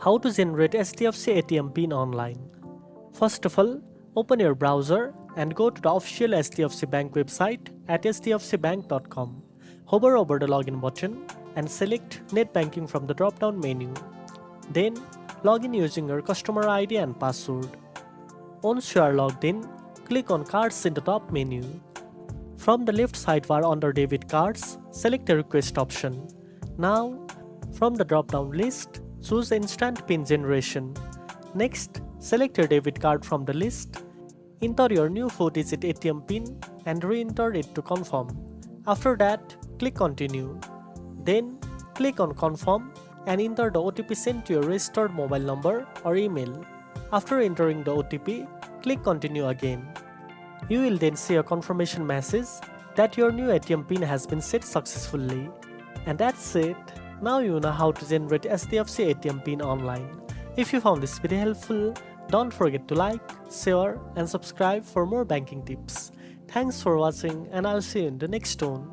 How to generate HDFC ATM PIN online. First of all, open your browser and go to the official HDFC Bank website at hdfcbank.com. Hover over the login button and select NetBanking from the drop-down menu. Then, log in using your customer ID and password. Once you are logged in, click on Cards in the top menu. From the left sidebar under Debit Cards, select the Request option. Now, from the drop-down list, choose Instant PIN Generation. Next, select your debit card from the list. Enter your new 4-digit ATM PIN and re-enter it to confirm. After that, click Continue. Then, click on Confirm and enter the OTP sent to your registered mobile number or email. After entering the OTP, click Continue again. You will then see a confirmation message that your new ATM PIN has been set successfully. And that's it. Now you know how to generate HDFC ATM PIN online. If you found this video helpful, don't forget to like, share and subscribe for more banking tips. Thanks for watching and I'll see you in the next one.